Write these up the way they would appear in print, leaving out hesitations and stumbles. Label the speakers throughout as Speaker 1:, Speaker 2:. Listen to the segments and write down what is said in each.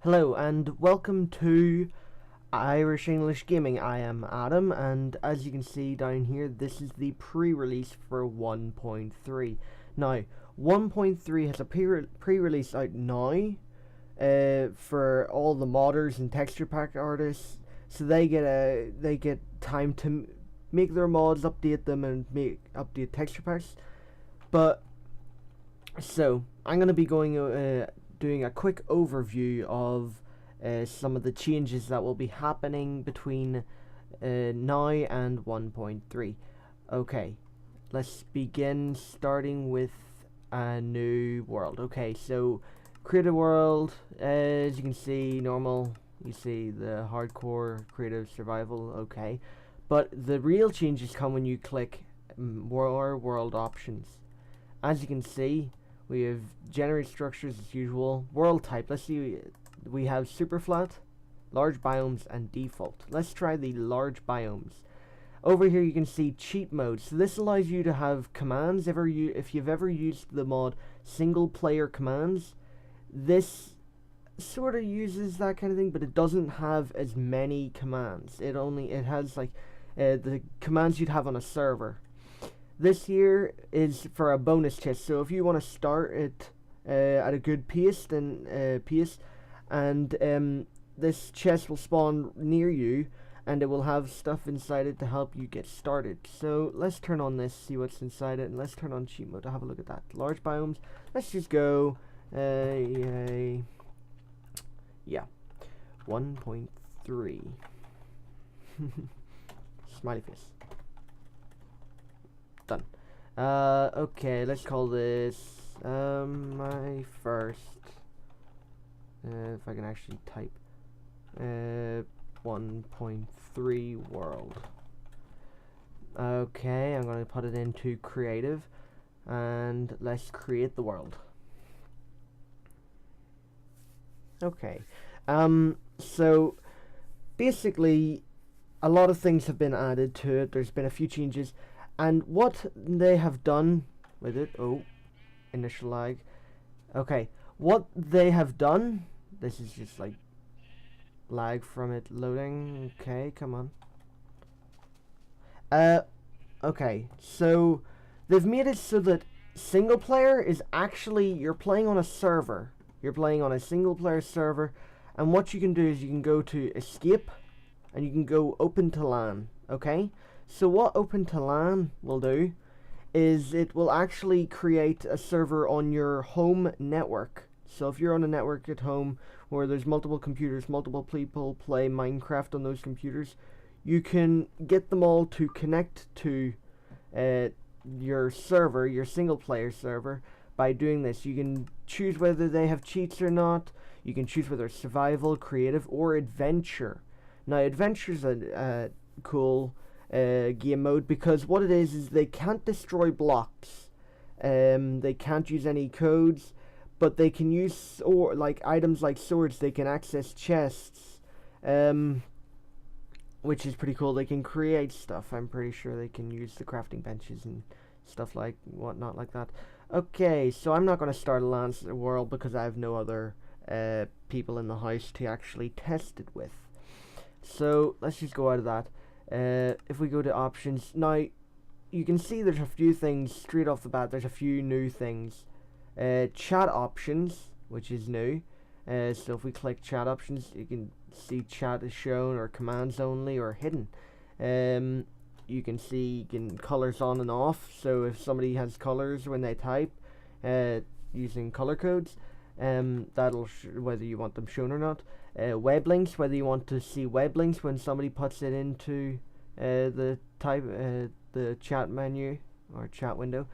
Speaker 1: Hello and welcome to Irish English Gaming. I am Adam, and as you can see down here, this is the pre-release for 1.3. Now, 1.3 has a pre-release out now for all the modders and texture pack artists, so they get time to make their mods, update them, and update texture packs. But so I'm gonna be doing a quick overview of some of the changes that will be happening between now and 1.3. Okay, let's begin starting with a new world. Okay, so create a world. As you can see, normal. You see the hardcore, creative, survival. Okay, but the real changes come when you click more world options. As you can see, we have generate structures as usual. World type. Let's see. We have super flat, large biomes, and default. Let's try the large biomes. Over here you can see cheat mode. So this allows you to have commands. If you've ever used the mod single player commands, this sort of uses that kind of thing, but it doesn't have as many commands. It has like the commands you'd have on a server. This here is for a bonus chest, so if you want to start it at a good pace, and this chest will spawn near you, and it will have stuff inside it to help you get started. So let's turn on this, see what's inside it, and let's turn on cheat mode to have a look at that. Large biomes. Let's just go. Yeah, 1.3. Smiley face. Done. Okay, let's call this my first, if I can actually type, 1.3 world. Okay, I'm gonna put it into creative, and let's create the world. Okay, so basically a lot of things have been added to it. There's been a few changes. And what they have done with it, initial lag. Okay, what they have done, this is just like lag from it loading. Okay, come on. Okay, so they've made it so that single player is actually, you're playing on a server. You're playing on a single player server, and what you can do is you can go to escape, and you can go open to LAN, okay? So what Open to LAN will do is it will actually create a server on your home network. So if you're on a network at home where there's multiple computers, multiple people play Minecraft on those computers, you can get them all to connect to your server, your single player server, by doing this. You can choose whether they have cheats or not. You can choose whether it's survival, creative, or adventure. Now adventure's a cool game mode, because what it is they can't destroy blocks, they can't use any codes, but they can use like items like swords. They can access chests, which is pretty cool. They can create stuff. I'm pretty sure they can use the crafting benches and stuff like whatnot like that. Okay, so I'm not going to start a LAN world because I have no other people in the house to actually test it with. So let's just go out of that. If we go to options, now you can see there's a few things straight off the bat. There's a few new things. Chat options, which is new. So if we click chat options, you can see chat is shown, or commands only, or hidden. You can see colors on and off. So if somebody has colors when they type, using color codes, that'll whether you want them shown or not. Web links, whether you want to see web links when somebody puts it into the chat menu or chat window.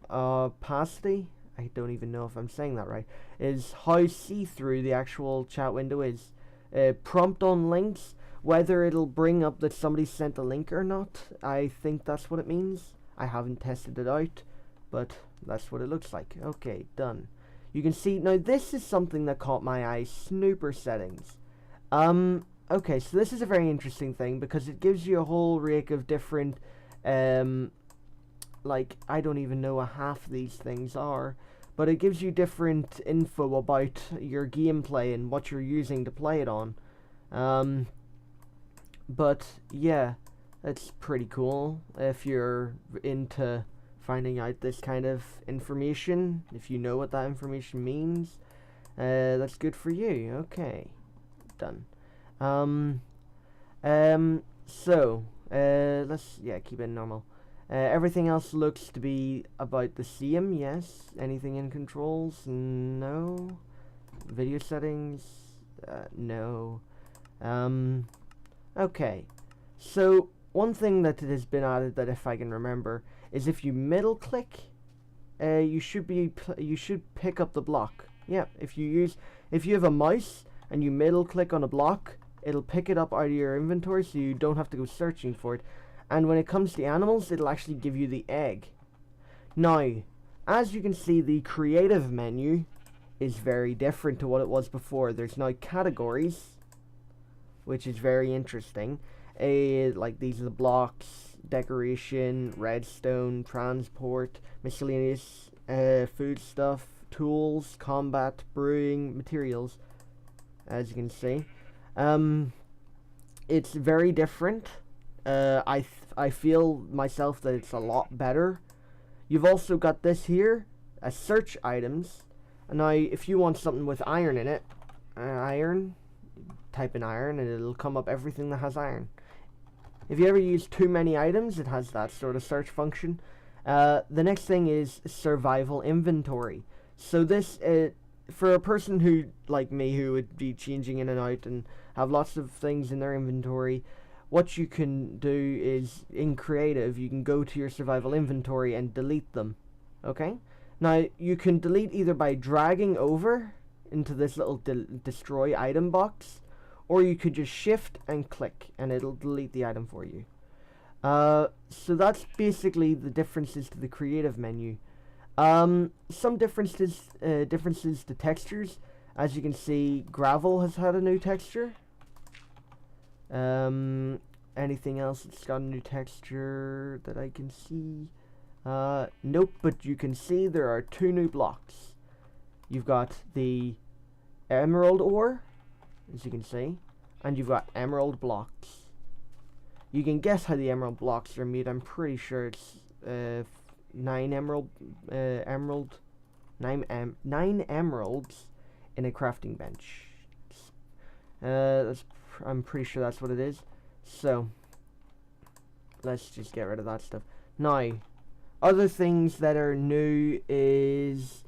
Speaker 1: Opacity, I don't even know if I'm saying that right, is how see-through the actual chat window is. Prompt on links, whether it'll bring up that somebody sent a link or not. I think that's what it means. I haven't tested it out, but that's what it looks like. Okay, done. You can see, now this is something that caught my eye, snooper settings. Okay, so this is a very interesting thing because it gives you a whole rake of different, like, I don't even know what half of these things are, but it gives you different info about your gameplay and what you're using to play it on. But yeah, it's pretty cool if you're into finding out this kind of information, if you know what that information means. That's good for you. Okay, done. Let's keep it normal. Everything else looks to be about the same. Yes. Anything in controls? No. Video settings? No. Okay. So one thing that has been added, that if I can remember, is if you middle click, you should pick up the block. Yeah. If you have a mouse and you middle click on a block, it'll pick it up out of your inventory, so you don't have to go searching for it. And when it comes to animals, it'll actually give you the egg. Now, as you can see, the creative menu is very different to what it was before. There's now categories, which is very interesting. Like these are the blocks: decoration, redstone, transport, miscellaneous, food stuff, tools, combat, brewing, materials, as you can see. It's very different. I feel myself that it's a lot better. You've also got this here, search items. And now, if you want something with iron in it, type in iron and it'll come up everything that has iron. If you ever use too many items, it has that sort of search function. The next thing is survival inventory. So this, for a person who, like me, who would be changing in and out and have lots of things in their inventory, what you can do is, in creative, you can go to your survival inventory and delete them. Okay? Now, you can delete either by dragging over into this little destroy item box, or you could just shift and click and it'll delete the item for you. So that's basically the differences to the creative menu. Some differences to textures. As you can see, gravel has had a new texture. Anything else that's got a new texture that I can see? Nope, but you can see there are two new blocks. You've got the emerald ore, as you can see, and you've got emerald blocks. You can guess how the emerald blocks are made. I'm pretty sure it's 9 emeralds in a crafting bench. I'm pretty sure that's what it is. So let's just get rid of that stuff. Now, other things that are new is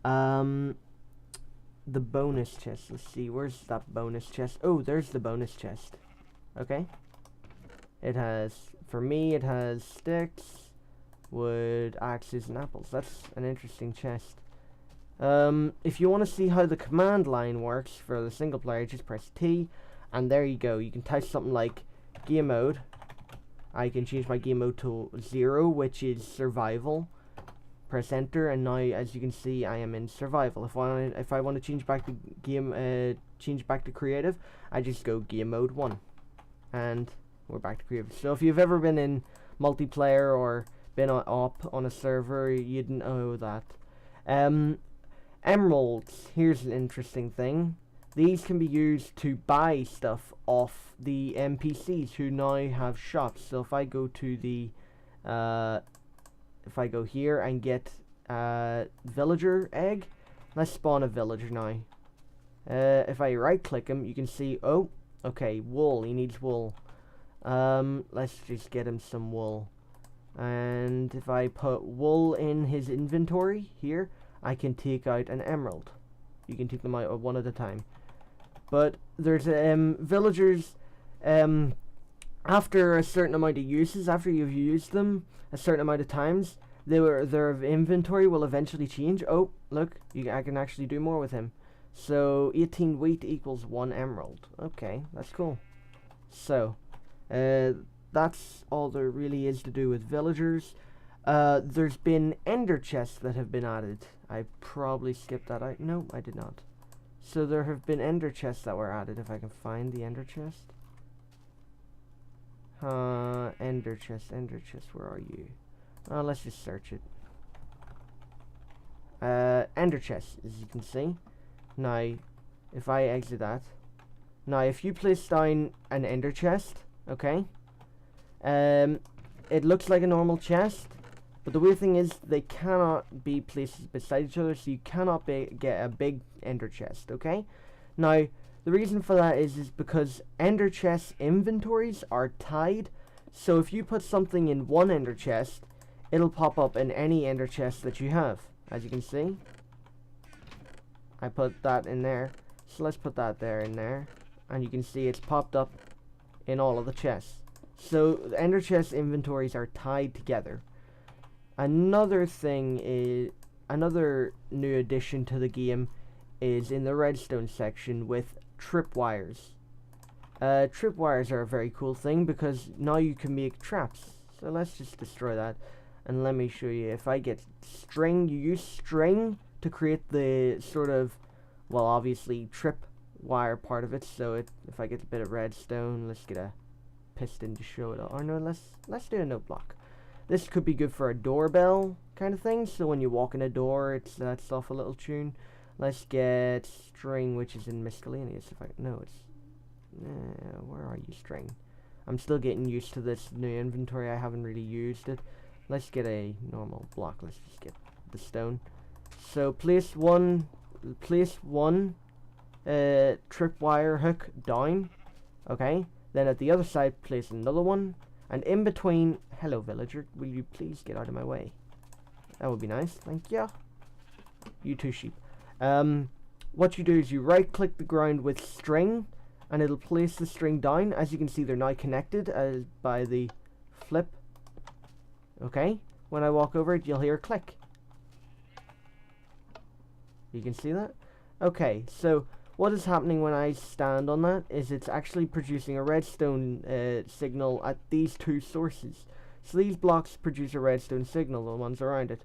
Speaker 1: the bonus chest. Let's see, where's that bonus chest? Oh, there's the bonus chest. Okay. It has, for me, it has sticks, wood, axes, and apples. That's an interesting chest. If you want to see how the command line works for the single player, just press T, and there you go. You can type something like game mode. I can change my game mode to 0, which is survival. Press enter, and now, as you can see, I am in survival. If I want to change back to change back to creative, I just go game mode 1, and we're back to creative. So if you've ever been in multiplayer or been up on a server, you'd know that. Emeralds. Here's an interesting thing. These can be used to buy stuff off the NPCs who now have shops. So if I go to the, if I go here and get villager egg, let's spawn a villager now. If I right click him, you can see, oh, okay, wool, he needs wool. Let's just get him some wool. And if I put wool in his inventory here, I can take out an emerald. You can take them out one at a time. But there's villagers, after a certain amount of uses, after you've used them a certain amount of times, their inventory will eventually change. Oh, look, I can actually do more with him. So 18 wheat equals 1 emerald. Okay, that's cool. So that's all there really is to do with villagers. There's been ender chests that have been added. I probably skipped that out. No, I did not. So there have been ender chests that were added. If I can find the ender chest. Ender chest, where are you? Let's just search it. ender chest, as you can see. Now, if I exit that, now if you place down an ender chest, okay, it looks like a normal chest, but the weird thing is they cannot be placed beside each other, so you cannot get a big ender chest, okay? Now, the reason for that is because ender chest inventories are tied, so if you put something in one ender chest, it'll pop up in any ender chest that you have. As you can see, I put that in there, so let's put that there in there, and you can see it's popped up in all of the chests. So the ender chest inventories are tied together. Another thing is, another new addition to the game is in the redstone section with tripwires. Tripwires are a very cool thing because now you can make traps. So let's just destroy that, and let me show you. If I get string, you use string to create the sort of, well, obviously tripwire part of it. So if I get a bit of redstone, let's get a piston to show it. Or no, let's do a note block. This could be good for a doorbell kind of thing, so when you walk in a door, it sets off a little tune. Let's get string, which is in miscellaneous. If I no, it's where are you, string? I'm still getting used to this new inventory. I haven't really used it. Let's get a normal block. Let's just get the stone. So place one tripwire hook down. Okay. Then at the other side, place another one. And in between, hello villager, will you please get out of my way? That would be nice, thank you. You too, sheep. What you do is you right click the ground with string, and it'll place the string down. As you can see, they're now connected by the flip. Okay, when I walk over it, you'll hear a click. You can see that? Okay, so what is happening when I stand on that is it's actually producing a redstone signal at these two sources. So these blocks produce a redstone signal, the ones around it.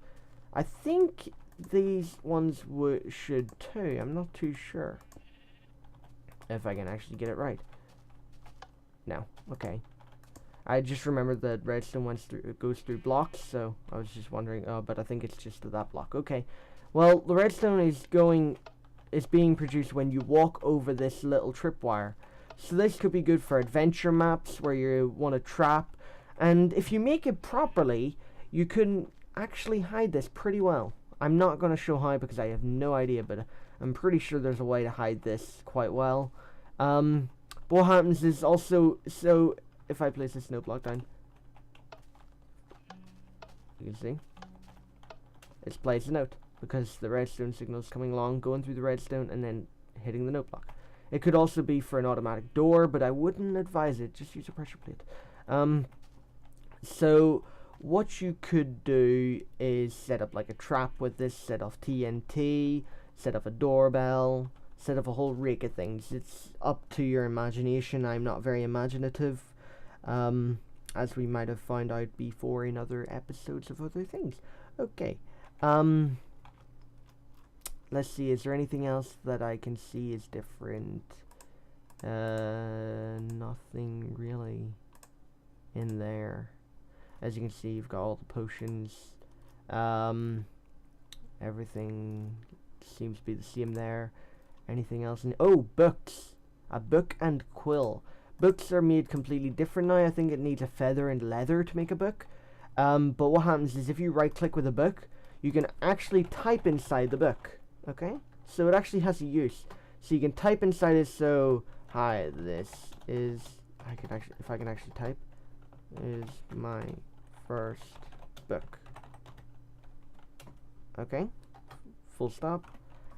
Speaker 1: I think these ones should too. I'm not too sure if I can actually get it right. No, okay. I just remembered that redstone goes through blocks, so I was just wondering. Oh, but I think it's just to that block. Okay. Well, the redstone is being produced when you walk over this little tripwire. So this could be good for adventure maps where you want to trap, and if you make it properly, you can actually hide this pretty well. I'm not going to show how because I have no idea, but I'm pretty sure there's a way to hide this quite well. But what happens is also, so if I place this snow block down, you can see it's plays a note, because the redstone signal is coming along, going through the redstone, and then hitting the note block. It could also be for an automatic door, but I wouldn't advise it. Just use a pressure plate. So what you could do is set up like a trap with this, set off TNT, set up a doorbell, set up a whole rake of things. It's up to your imagination. I'm not very imaginative, as we might have found out before in other episodes of other things. Okay. Let's see, is there anything else that I can see is different? Nothing really in there. As you can see, you've got all the potions. Everything seems to be the same there. Anything else? Oh, books! A book and quill. Books are made completely different now. I think it needs a feather and leather to make a book. But what happens is if you right click with a book, you can actually type inside the book. Okay, so it actually has a use. So you can type inside it. So hi, this is if I can actually type, is my first book. Okay, full stop.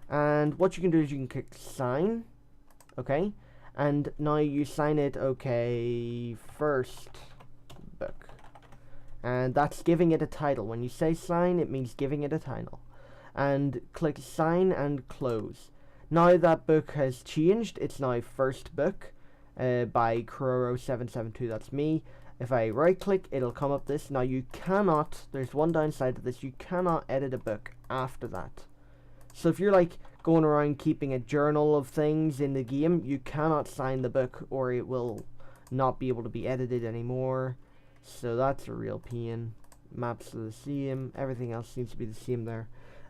Speaker 1: And what you can do is you can click sign. Okay, and now you sign it. Okay, first book, and that's giving it a title. When you say sign, it means giving it a title. And click sign and close. Now that book has changed. It's now first book by Croro772. That's me. If I right click, it'll come up this. Now you cannot, there's one downside to this, you cannot edit a book after that. So if you're like going around keeping a journal of things in the game, you cannot sign the book or it will not be able to be edited anymore. So that's a real pain. Maps are the same. Everything else seems to be the same there.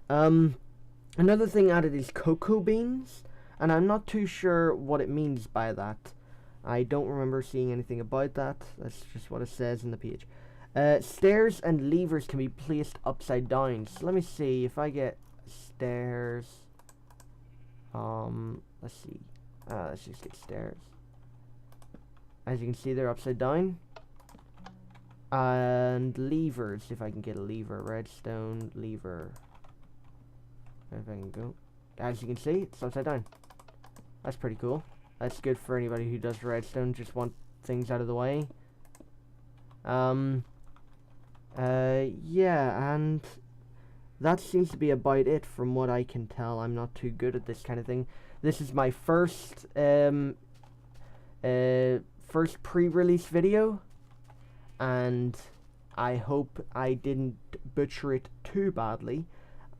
Speaker 1: Another thing added is cocoa beans, and I'm not too sure what it means by that. I don't remember seeing anything about that. That's just what it says in the page. Stairs and levers can be placed upside down. So let me see if I get stairs. Let's see. Let's just get stairs. As you can see, they're upside down. And levers, if I can get a lever. Redstone lever. If I can go. As you can see, it's upside down. That's pretty cool. That's good for anybody who does redstone, just want things out of the way. Yeah, and that seems to be about it from what I can tell. I'm not too good at this kind of thing. This is my first pre-release video, and I hope I didn't butcher it too badly.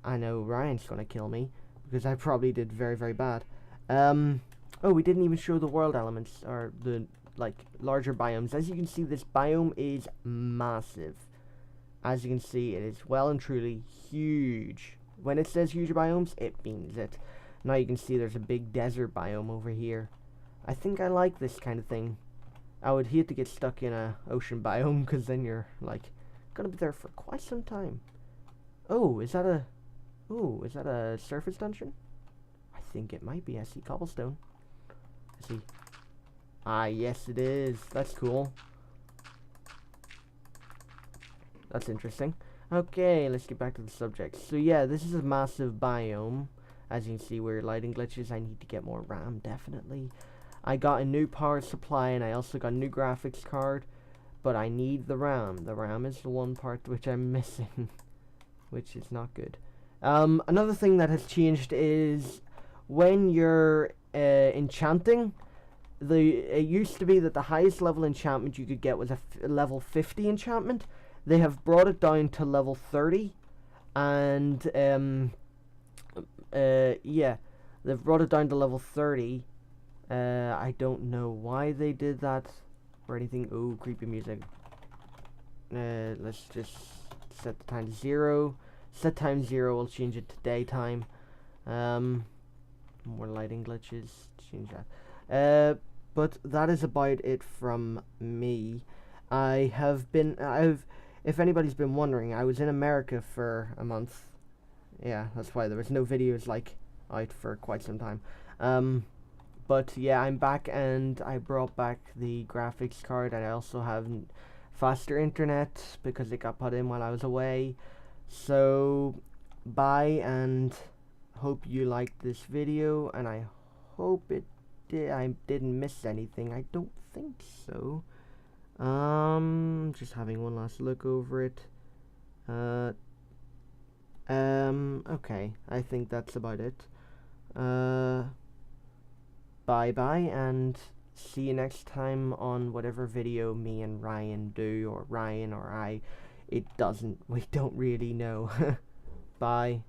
Speaker 1: I know Ryan's gonna kill me because I probably did very, very bad. Oh, we didn't even show the world elements, or the larger biomes. As you can see, this biome is massive. As you can see, it is well and truly huge. When it says huge biomes, it means it. Now you can see there's a big desert biome over here. I think I like this kind of thing. I would hate to get stuck in a ocean biome, because then you're gonna be there for quite some time. Oh, is that a surface dungeon? I think it might be. I see cobblestone. I see. Ah, yes it is. That's cool. That's interesting. Okay, let's get back to the subject. So yeah, this is a massive biome. As you can see, we're lighting glitches. I need to get more RAM, definitely. I got a new power supply, and I also got a new graphics card. But I need the RAM. The RAM is the one part which I'm missing. Which is not good. Another thing that has changed is when you're enchanting, it used to be that the highest level enchantment you could get was a level 50 enchantment. They have brought it down to level 30, and yeah, they've brought it down to level 30. I don't know why they did that or anything. Oh, creepy music. Let's just set the time to 0. Set time 0, we'll change it to daytime. More lighting glitches, change that. But that is about it from me. If anybody's been wondering, I was in America for a month. Yeah, that's why there was no videos out for quite some time. But yeah, I'm back, and I brought back the graphics card, and I also have faster internet because it got put in while I was away. So bye, and hope you liked this video, and I hope I didn't miss anything. I don't think so. Just having one last look over it. Okay, I think that's about it. Bye bye, and see you next time on whatever video me and Ryan do, or Ryan or I. We don't really know. Bye.